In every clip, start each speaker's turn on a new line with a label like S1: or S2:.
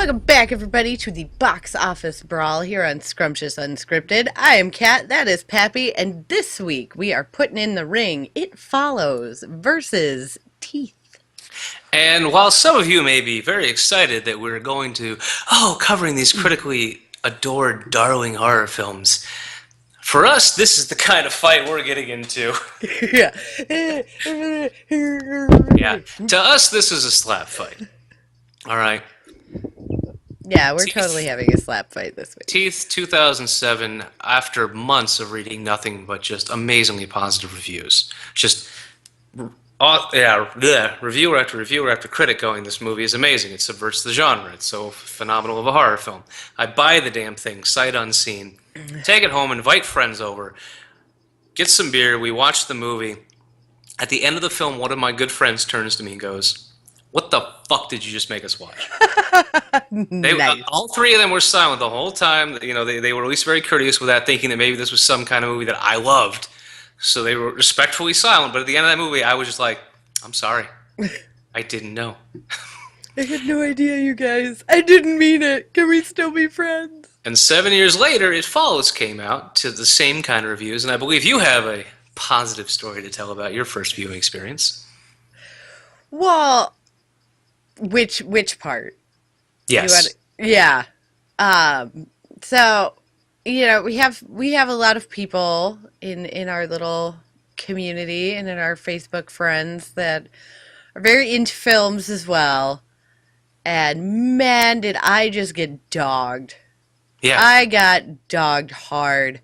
S1: Welcome back, everybody, to the Box Office Brawl here on Scrumptious Unscripted. I am Kat, that is Pappy, and this week we are putting in the ring It Follows versus Teeth.
S2: And while some of you may be very excited that we're going to, covering these critically adored, darling horror films, for us, this is the kind of fight we're getting into.
S1: Yeah.
S2: Yeah. To us, this is a slap fight. All right.
S1: Yeah, we're
S2: Teeth.
S1: totally having a slap fight this week.
S2: Teeth 2007, after months of reading nothing but just amazingly positive reviews. Just, reviewer after reviewer after critic going, this movie is amazing. It subverts the genre. It's so phenomenal of a horror film. I buy the damn thing, sight unseen. Take it home, invite friends over, get some beer, we watch the movie. At the end of the film, one of my good friends turns to me and goes, "What the fuck did you just make us watch?"
S1: Nice.
S2: All three of them were silent the whole time. You know, they were at least very courteous with that, thinking that maybe this was some kind of movie that I loved. So they were respectfully silent. But at the end of that movie, I was just like, "I'm sorry. I didn't know."
S1: I had no idea, you guys. I didn't mean it. Can we still be friends?
S2: And 7 years later, It Follows came out to the same kind of reviews. And I believe you have a positive story to tell about your first viewing experience.
S1: Well, which part?
S2: Yes.
S1: Yeah. So, you know, we have a lot of people in our little community and in our Facebook friends that are very into films as well. And man, did I just get dogged.
S2: Yeah.
S1: I got dogged hard.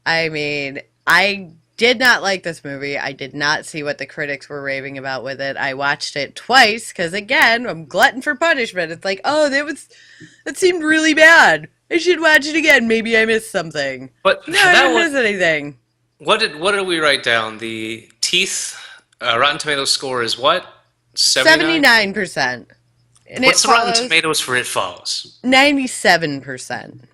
S1: I mean, I did not like this movie. I did not see what the critics were raving about with it. I watched it twice because, again, I'm glutton for punishment. It's like, oh, that seemed really bad. I should watch it again. Maybe I missed something.
S2: But
S1: no, I didn't miss anything.
S2: What did we write down? The Teeth Rotten Tomatoes score is what?
S1: 79%. And
S2: what's the Rotten Tomatoes for It Follows?
S1: 97%.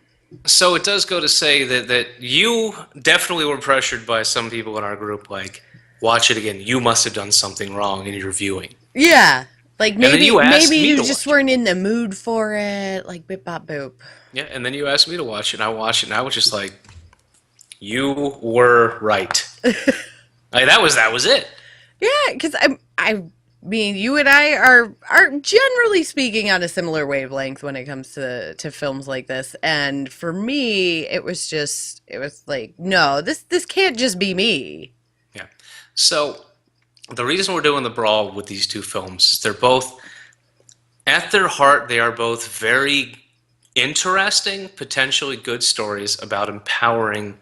S2: So it does go to say that you definitely were pressured by some people in our group, like, watch it again. You must have done something wrong in your viewing.
S1: Yeah. Like, maybe you just weren't in the mood for it. Like, bip, bop, boop.
S2: Yeah, and then you asked me to watch it, and I watched it, and I was just like, you were right. Like, that was it.
S1: Yeah, because I mean, you and I are generally speaking on a similar wavelength when it comes to films like this. And for me, it was like, no, this can't just be me.
S2: Yeah. So the reason we're doing the brawl with these two films is they're both, at their heart, they are both very interesting, potentially good stories about empowering.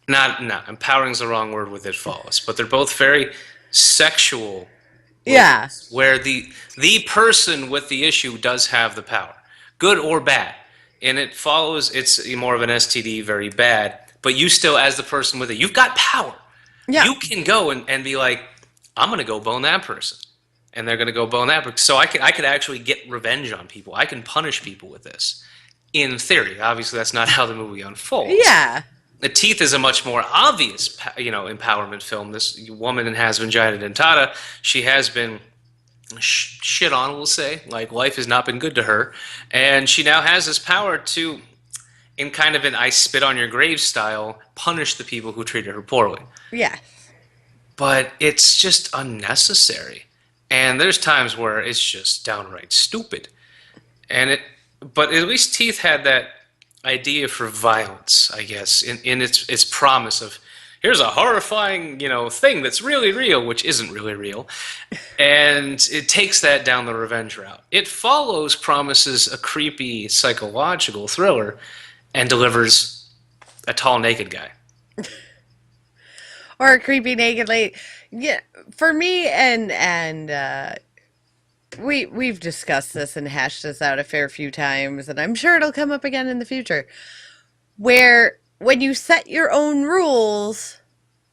S2: Not empowering is the wrong word with It Follows, but they're both very sexual.
S1: Yeah.
S2: Where the person with the issue does have the power, good or bad. And It Follows, it's more of an STD, very bad. But you still, as the person with it, you've got power.
S1: Yeah.
S2: You can go and be like, I'm going to go bone that person. And they're going to go bone that person. So I could actually get revenge on people. I can punish people with this. In theory. Obviously, that's not how the movie unfolds.
S1: Yeah.
S2: The Teeth is a much more obvious, empowerment film. This woman has vagina dentata. She has been shit on, we'll say. Like, life has not been good to her. And she now has this power to, in kind of an I spit on your grave style, punish the people who treated her poorly.
S1: Yeah.
S2: But it's just unnecessary. And there's times where it's just downright stupid. But at least Teeth had that idea for violence, I guess, in its promise of, here's a horrifying, thing that's really real, which isn't really real. And it takes that down the revenge route. It Follows promises a creepy psychological thriller and delivers a tall naked guy.
S1: Or a creepy naked lady. Yeah, for me, and we've discussed this and hashed this out a fair few times, and I'm sure it'll come up again in the future, where when you set your own rules,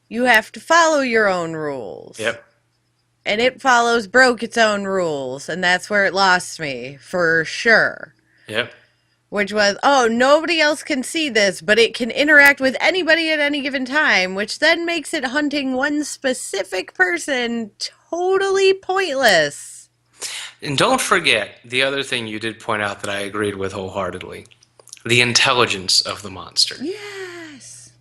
S1: you have to follow your own rules.
S2: Yep.
S1: And It Follows broke its own rules, and that's where it lost me, for sure.
S2: Yep.
S1: Which was, oh, nobody else can see this, but it can interact with anybody at any given time, which then makes it hunting one specific person totally pointless.
S2: And don't forget the other thing you did point out that I agreed with wholeheartedly: the intelligence of the monster.
S1: Yes.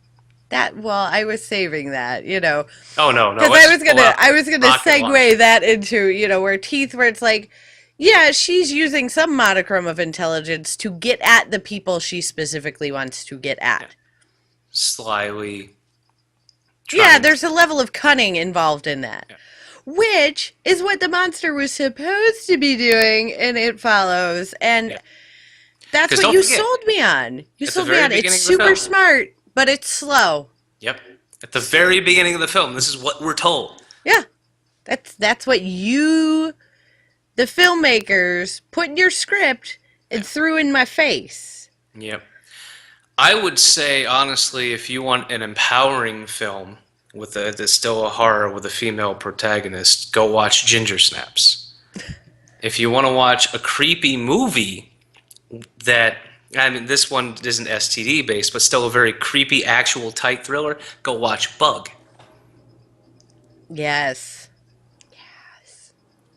S1: That, well, I was saving that, you know,
S2: Oh no, no,
S1: because
S2: let's just pull out
S1: I
S2: the
S1: was gonna
S2: rocket
S1: segue
S2: launcher.
S1: that into, you know, where teeth, where it's like, yeah, she's using some modicum of intelligence to get at the people she specifically wants to get
S2: Yeah.
S1: at.
S2: Slyly
S1: Yeah,
S2: trying to.
S1: there's a level of cunning involved in that,
S2: Yeah.
S1: which is what the monster was supposed to be doing in It Follows, and
S2: Yeah.
S1: that's
S2: Because
S1: what
S2: don't
S1: you
S2: forget,
S1: sold me on. You
S2: at the
S1: sold me
S2: very
S1: on it's
S2: beginning of the
S1: super
S2: film.
S1: smart, but it's slow.
S2: Yep. At the very beginning of the film, this is what we're told.
S1: Yeah, that's what you, the filmmakers, put in your script
S2: Yeah.
S1: and threw in my face.
S2: Yep. I would say, honestly, if you want an empowering film with that's still a horror with a female protagonist, go watch Ginger Snaps. If you want to watch a creepy movie that, I mean, this one isn't STD based, but still a very creepy, actual tight thriller, go watch Bug.
S1: Yes.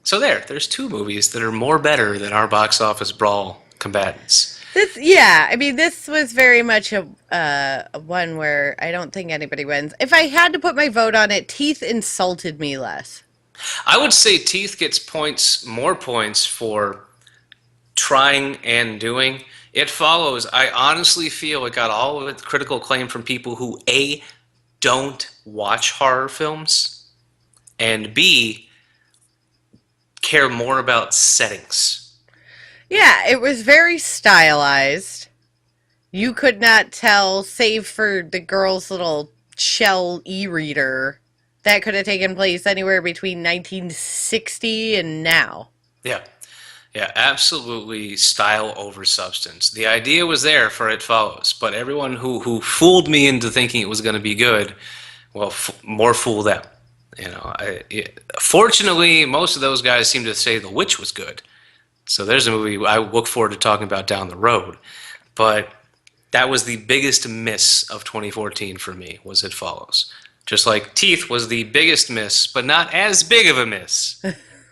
S2: So there's two movies that are more better than our box office brawl combatants.
S1: This, yeah, I mean, this was very much a one where I don't think anybody wins. If I had to put my vote on it, Teeth insulted me less.
S2: I would say Teeth gets points, more points for trying and doing. It Follows, I honestly feel it got all of its critical acclaim from people who A, don't watch horror films, and B, care more about settings.
S1: Yeah, it was very stylized. You could not tell, save for the girl's little shell e-reader, that could have taken place anywhere between 1960 and now.
S2: Yeah. Yeah, absolutely style over substance. The idea was there for It Follows, but everyone who fooled me into thinking it was going to be good, well, more fool them. Fortunately, most of those guys seem to say The Witch was good. So there's a movie I look forward to talking about down the road. But that was the biggest miss of 2014 for me, was It Follows. Just like Teeth was the biggest miss, but not as big of a miss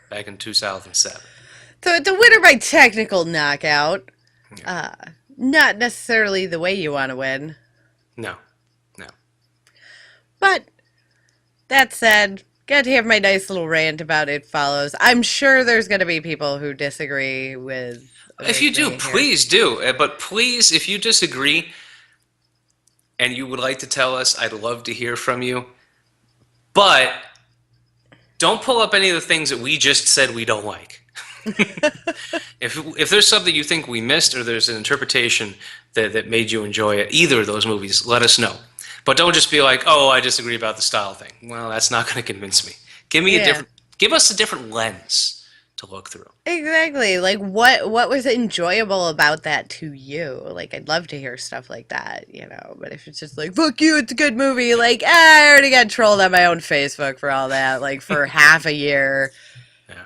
S2: back in 2007.
S1: So it's a winner by technical knockout.
S2: Yeah.
S1: Uh, Not necessarily the way you want to win.
S2: No, no.
S1: But that said, got to have my nice little rant about It Follows. I'm sure there's going to be people who disagree
S2: If
S1: with
S2: you do,
S1: me here.
S2: please do. But please, if you disagree and you would like to tell us, I'd love to hear from you. But don't pull up any of the things that we just said we don't like. If there's something you think we missed, or there's an interpretation that made you enjoy it, either of those movies, let us know. But don't just be like, "Oh, I disagree about the style thing." Well, that's not going to convince me.
S1: Yeah.
S2: Give us a different lens to look through.
S1: Exactly. Like what was enjoyable about that to you? Like I'd love to hear stuff like that, you know. But if it's just like fuck you, it's a good movie, like I already got trolled on my own Facebook for all that, like for half a year.
S2: Yeah.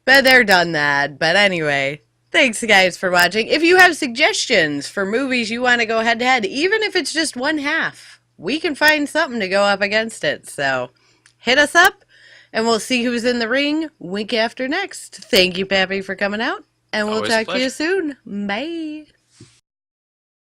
S1: But they're done that. But anyway, thanks guys for watching. If you have suggestions for movies you want to go head to head, even if it's just one half, we can find something to go up against it. So hit us up and we'll see who's in the ring week after next. Thank you, Pappy, for coming out. And we'll
S2: Always a
S1: talk to you
S2: pleasure.
S1: soon. Bye.